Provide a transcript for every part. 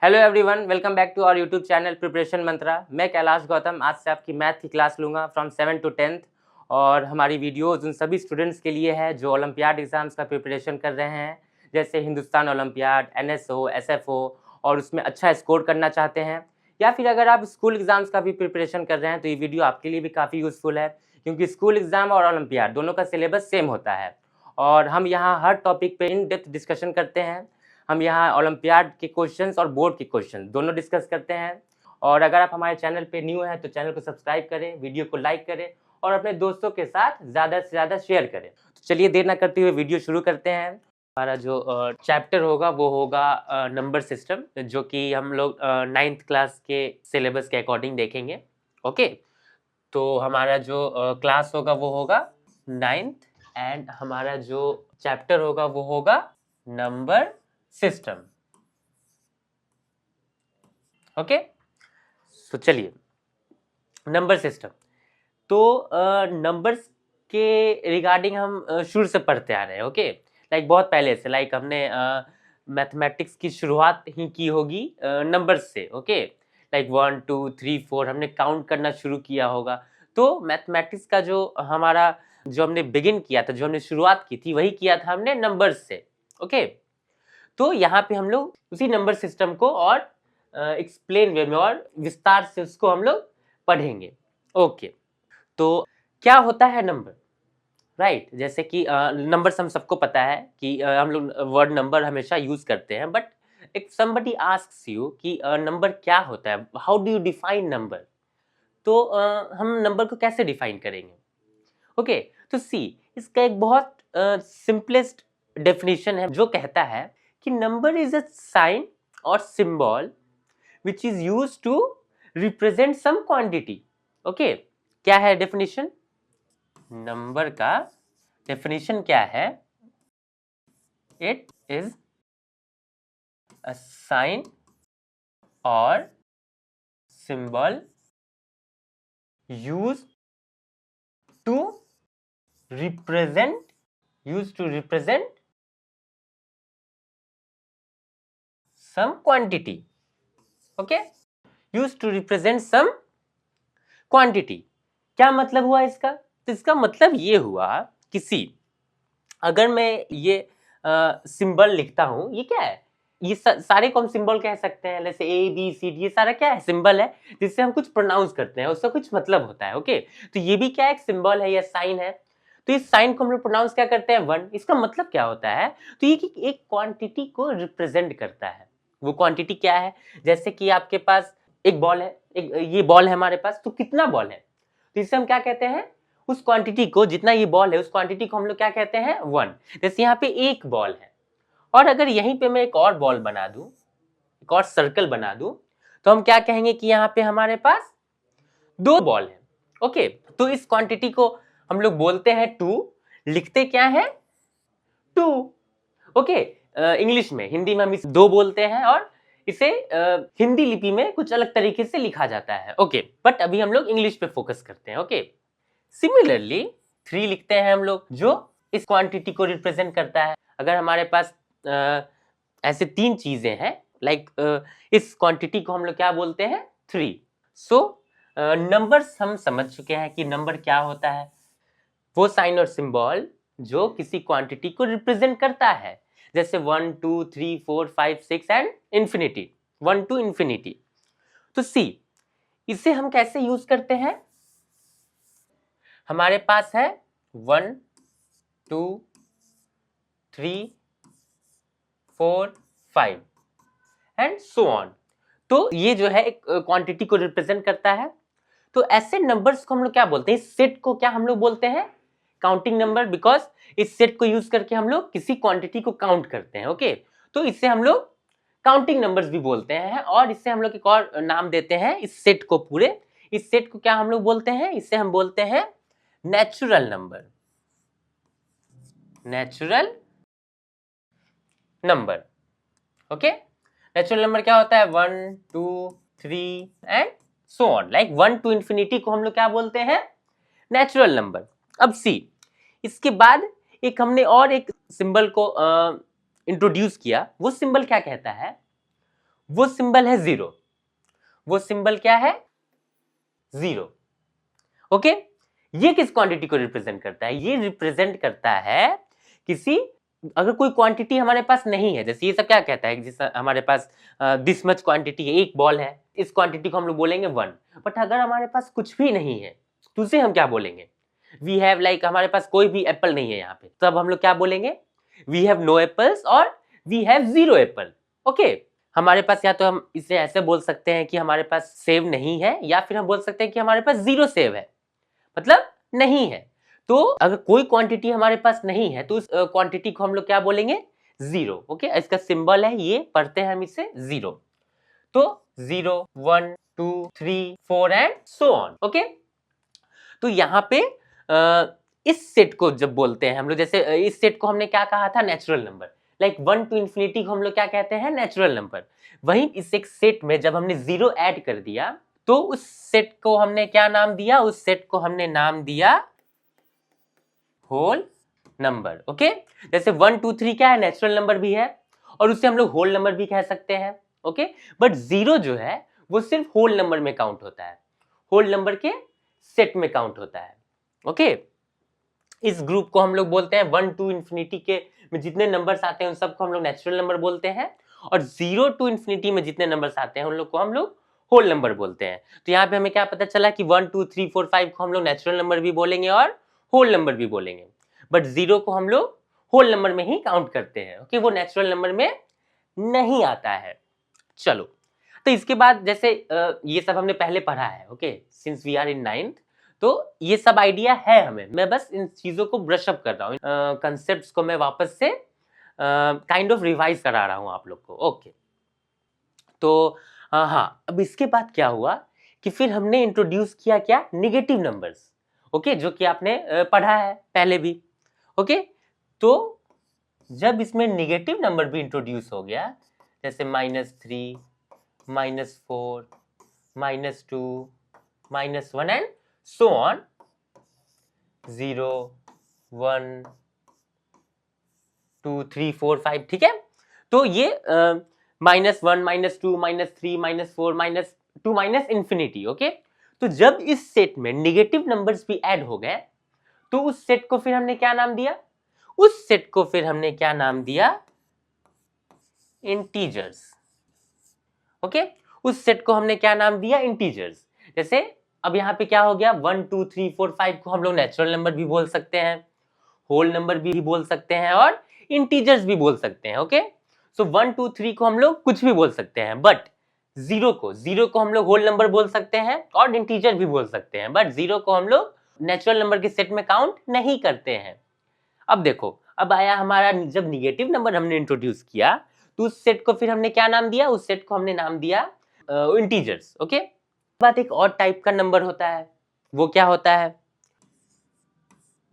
Hello everyone, welcome back to our YouTube channel preparation Mantra. मैं कैलाश गौतम आज से आपकी मैथ की क्लास लूँगा फ्रॉम 7 टू 10th। और हमारी वीडियोज़ उन सभी स्टूडेंट्स के लिए है जो ओलंपियाड एग्ज़ाम्स का प्रिपरेशन कर रहे हैं, जैसे हिंदुस्तान ओलंपियाड, एनएसओ, एसएफओ, और उसमें अच्छा स्कोर करना चाहते हैं। या फिर अगर आप स्कूल एग्ज़ाम्स का भी प्रिपरेशन कर रहे हैं तो ये वीडियो आपके लिए भी काफ़ी यूज़फुल है, क्योंकि स्कूल एग्ज़ाम और ओलंपियाड दोनों का सिलेबस सेम होता है। और हम यहाँ हर टॉपिक पे इन डेप्थ डिस्कशन करते हैं। हम यहाँ ओलंपियाड के क्वेश्चंस और बोर्ड के क्वेश्चन दोनों डिस्कस करते हैं। और अगर आप हमारे चैनल पे न्यू हैं तो चैनल को सब्सक्राइब करें, वीडियो को लाइक करें और अपने दोस्तों के साथ ज़्यादा से ज़्यादा शेयर करें। तो चलिए देर ना करते हुए वीडियो शुरू करते हैं। हमारा जो चैप्टर होगा वो होगा नंबर सिस्टम, जो कि हम लोग 9th क्लास के सिलेबस के अकॉर्डिंग देखेंगे। ओके, तो हमारा जो क्लास होगा वो होगा 9th एंड हमारा जो चैप्टर होगा वो होगा नंबर सिस्टम। ओके, तो चलिए नंबर सिस्टम। तो नंबर्स के रिगार्डिंग हम शुरू से पढ़ते आ रहे हैं। ओके, लाइक बहुत पहले से, लाइक हमने मैथमेटिक्स की शुरुआत ही की होगी नंबर्स से। ओके, लाइक 1 2 3 4 हमने काउंट करना शुरू किया होगा। तो मैथमेटिक्स का जो हमारा जो हमने बिगिन किया था, जो हमने शुरुआत की थी, वही किया था हमने नंबर्स से। ओके, तो यहाँ पे हम लोग उसी नंबर सिस्टम को और एक्सप्लेन वे में और विस्तार से उसको हम लोग पढ़ेंगे। ओके, तो क्या होता है नंबर, राइट? जैसे कि नंबर्स हम सबको पता है कि हम लोग वर्ड नंबर हमेशा यूज करते हैं, but if somebody asks you कि नंबर क्या होता है, how do you define number, तो हम नंबर को कैसे डिफाइन करेंगे? ओके, तो सी, इसका एक बहुत सिंपलेस्ट डेफिनेशन है जो कहता है कि नंबर इज अ साइन और symbol which is used to represent some quantity. Okay, क्या है डेफिनेशन? नंबर का डेफिनेशन क्या है? इट इज अ साइन और symbol used to represent some quantity. Okay, used to represent some quantity. क्या मतलब हुआ इसका? तो इसका मतलब ये हुआ कि अगर मैं ये सिंबल लिखता हूं, ये क्या है? ये सारे को हम सिंबल कह सकते हैं, जैसे ए बी सी डी, ये सारा क्या है? सिंबल है, जिससे हम कुछ प्रोनाउंस करते हैं, उसका कुछ मतलब होता है। ओके, तो ये भी क्या है? एक सिंबल है या साइन है। तो इस साइन को हम लोग प्रोनाउंस क्या करते हैं? वन। इसका मतलब क्या होता है? तो ये कि एक क्वांटिटी को रिप्रेजेंट करता है। वो क्वांटिटी क्या है? जैसे कि आपके पास एक बॉल है, एक ये बॉल है हमारे पास, तो कितना बॉल है? तो इसे हम क्या कहते हैं? उस क्वांटिटी को, जितना ये बॉल है, उस क्वांटिटी को हम लोग क्या कहते हैं? वन। जैसे यहाँ पे एक बॉल है, और अगर यहीं पे मैं एक और बॉल बना दूं, एक और सर्कल बना दूं, तो हम क्या कहेंगे कि यहाँ पे हमारे पास दो बॉल है। ओके, तो इस क्वांटिटी को हम लोग बोलते हैं टू, लिखते क्या है? टू। ओके, इंग्लिश में, हिंदी में हम इस दो बोलते हैं, और इसे हिंदी लिपि में कुछ अलग तरीके से लिखा जाता है। ओके, बट अभी हम लोग इंग्लिश पे फोकस करते हैं। ओके, सिमिलरली 3 लिखते हैं हम लोग, जो इस क्वांटिटी को रिप्रेजेंट करता है। अगर हमारे पास ऐसे 3 चीजें हैं, लाइक इस क्वांटिटी को हम लोग क्या बोलते हैं? 3। सो नंबर्स हम समझ चुके हैं कि नंबर क्या होता है। वो साइन और सिंबल जो किसी क्वांटिटी को रिप्रेजेंट करता है, जैसे 1 2 3 4 5 6 एंड इंफिनिटी, 1 टू इंफिनिटी। तो सी, इसे हम कैसे यूज करते हैं? हमारे पास है 1 2 3 4 5 एंड सो ऑन। तो ये जो है एक क्वांटिटी को रिप्रेजेंट करता है। तो ऐसे नंबर्स को हम लोग क्या बोलते हैं? इस सेट को क्या हम लोग बोलते हैं? काउंटिंग नंबर, बिकॉज इस सेट को यूज करके हम लोग किसी क्वांटिटी को काउंट करते हैं। ओके, तो इससे हम लोग काउंटिंग नंबर्स भी बोलते हैं, और इससे हम लोग एक और नाम देते हैं इस सेट को। पूरे इस सेट को क्या हम लोग बोलते हैं? इससे हम बोलते हैं natural number. Natural number. Okay, natural number क्या होता है? 1 2 3 and so on, like 1 to infinity को हम लोग क्या बोलते हैं? Natural number. अब सी, इसके बाद एक हमने और एक सिंबल को इंट्रोड्यूस किया। वो सिंबल क्या कहता है? वो सिंबल है जीरो। वो सिंबल क्या है? जीरो। ओके, ये किस क्वांटिटी को रिप्रेजेंट करता है? ये रिप्रेजेंट करता है किसी, अगर कोई क्वांटिटी हमारे पास नहीं है, जैसे ये सब क्या कहता है, जैसे हमारे पास दिस मच क्वांटिटी है, एक बॉल है, इस क्वांटिटी को हम लोग बोलेंगे 1। बट अगर हमारे पास कुछ भी नहीं है तो उसे हम क्या बोलेंगे? वी हैव, लाइक हमारे पास कोई भी एप्पल नहीं है यहाँ पे, तब हम लोग क्या बोलेंगे? वी हैव नो एप्पल्स और we have zero apple. Okay, हमारे पास, या तो हम इसे ऐसे बोल सकते हैं कि हमारे पास सेब नहीं है, या फिर हम बोल सकते हैं कि हमारे पास जीरो सेब है, मतलब नहीं है। तो अगर कोई क्वांटिटी हमारे पास नहीं है तो उस क्वांटिटी को हम लोग क्या बोलेंगे? जीरो। ओके, इसका सिंबल है, ये पढ़ते हैं हम इसे जीरो। तो 0, 1, 2, 3, 4 एंड सो ऑन। ओके, तो यहाँ पे इस सेट को जब बोलते हैं हम लोग, जैसे इस सेट को हमने क्या कहा था? Natural number. Like 1 to infinity को हम लोग क्या कहते हैं? Natural number. वहीं इस एक सेट में जब हमने जीरो ऐड कर दिया तो उस सेट को हमने क्या नाम दिया? उस सेट को हमने नाम दिया होल नंबर। ओके, जैसे 1, 2, 3 क्या है? नेचुरल नंबर भी है और उससे हम लोग होल नंबर भी कह सकते हैं। ओके, बट जीरो जो है वो सिर्फ होल नंबर में काउंट होता है, होल नंबर के सेट में काउंट होता है। ओके, इस ग्रुप को हम लोग बोलते हैं 1 टू इंफिनिटी के में जितने नंबर्स आते हैं उन सबको हम लोग नेचुरल नंबर बोलते हैं, और 0 टू इंफिनिटी में जितने नंबर्स आते हैं उन लोग को हम लोग होल नंबर बोलते हैं। तो यहाँ पे हमें क्या पता चला कि 1, 2, 3, 4, 5 को हम लोग नेचुरल नंबर भी बोलेंगे और होल नंबर भी बोलेंगे, बट 0 को हम लोग होल नंबर में ही काउंट करते हैं। ओके, वो नेचुरल नंबर में नहीं आता है। चलो, तो इसके बाद जैसे ये सब हमने पहले पढ़ा है। Okay, since we are in 9th, तो ये सब आइडिया है हमें, मैं बस इन चीजों को ब्रश अप कर रहा हूँ, कंसेप्ट्स को मैं वापस से काइंड ऑफ रिवाइज करा रहा हूँ आप लोग को। ओके, तो हाँ, अब इसके बाद क्या हुआ कि फिर हमने इंट्रोड्यूस किया क्या? Negative numbers. ओके, जो कि आपने पढ़ा है पहले भी। ओके, तो जब इसमें निगेटिव नंबर भी इंट्रोड्यूस हो गया, जैसे -3, -4, -2, -1 एंड सो ऑन, 0, 1, 2, 3, 4, 5, ठीक है। तो ये -1, -2, -3, -4, -2, माइनस इंफिनिटी। ओके, तो जब इस सेट में निगेटिव नंबर्स भी ऐड हो गए तो उस सेट को फिर हमने क्या नाम दिया? उस सेट को फिर हमने क्या नाम दिया? इंटीजर्स। ओके, उस सेट को हमने क्या नाम दिया? इंटीजर्स। जैसे अब यहाँ पे क्या हो गया? 1, 2, 3, 4, 5 को हम लोग नेचुरल नंबर भी बोल सकते हैं, होल नंबर भी बोल सकते हैं और इंटीजर्स भी बोल सकते हैं। ओके, सो 1, 2, 3 को हम लोग कुछ भी बोल सकते हैं, बट जीरो को हम लोग होल नंबर बोल सकते हैं और इंटीजर भी बोल सकते हैं, बट जीरो को हम लोग नेचुरल नंबर के सेट में काउंट नहीं करते हैं। अब देखो, अब आया हमारा, जब निगेटिव नंबर हमने इंट्रोड्यूस किया तो उस सेट को फिर हमने क्या नाम दिया? उस सेट को हमने नाम दिया इंटीजर्स। ओके, बात एक और टाइप का नंबर होता है, वो क्या होता है?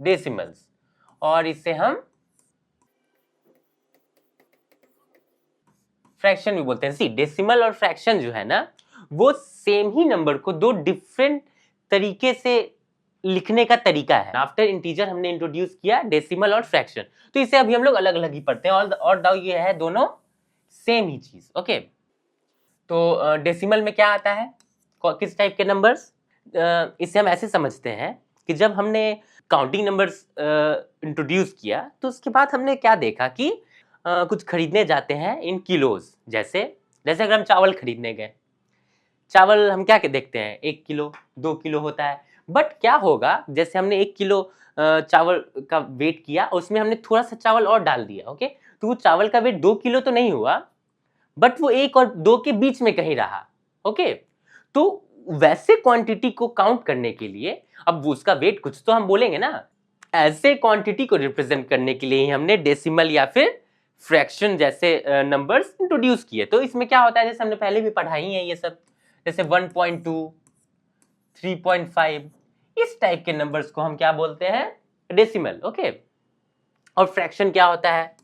डेसिमल्स, और इसे हम फ्रैक्शन भी बोलते हैं। सी, डेसिमल और फ्रैक्शन जो है ना, वो सेम ही नंबर को दो डिफरेंट तरीके से लिखने का तरीका है। आफ्टर इंटीजर हमने इंट्रोड्यूस किया डेसिमल और फ्रैक्शन, तो इसे अभी हम लोग अलग अलग ही पढ़ते हैं, और दाव ये है दोनों सेम ही चीज। ओके, तो डेसिमल में क्या आता है? किस टाइप के नंबर्स? इसे हम ऐसे समझते हैं कि जब हमने काउंटिंग नंबर्स इंट्रोड्यूस किया तो उसके बाद हमने क्या देखा कि कुछ खरीदने जाते हैं इन किलोज। जैसे जैसे अगर हम चावल खरीदने गए, चावल हम क्या देखते हैं? 1 किलो, 2 किलो होता है, बट क्या होगा, जैसे हमने 1 किलो चावल का वेट किया, उसमें हमने थोड़ा सा चावल और डाल दिया। ओके, तो वो चावल का वेट 2 किलो तो नहीं हुआ, बट वो 1 और 2 के बीच में कहीं रहा। ओके, तो वैसे क्वांटिटी को काउंट करने के लिए, अब उसका वेट कुछ तो हम बोलेंगे ना, ऐसे क्वांटिटी को रिप्रेजेंट करने के लिए हमने डेसिमल या फिर फ्रैक्शन जैसे नंबर्स इंट्रोड्यूस किए। तो इसमें क्या होता है, जैसे हमने पहले भी पढ़ा ही है ये सब, जैसे 1.2, 3.5, इस टाइप के नंबर्स को हम क्या बोलते हैं? डेसिमल। ओके, और फ्रैक्शन क्या होता है?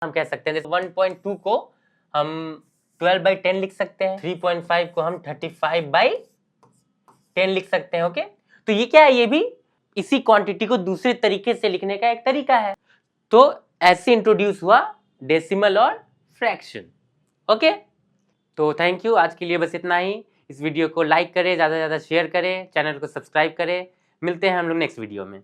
हम कह सकते हैं जैसे 1.2 को हम 12/10 लिख सकते हैं, 3.5 को हम 35/10 लिख सकते हैं। ओके, तो ये क्या है? ये भी इसी क्वांटिटी को दूसरे तरीके से लिखने का एक तरीका है। तो ऐसे इंट्रोड्यूस हुआ डेसिमल और फ्रैक्शन। ओके, तो थैंक यू, आज के लिए बस इतना ही। इस वीडियो को लाइक करें, ज़्यादा से ज़्यादा शेयर करें, चैनल को सब्सक्राइब करें। मिलते हैं हम लोग नेक्स्ट वीडियो में।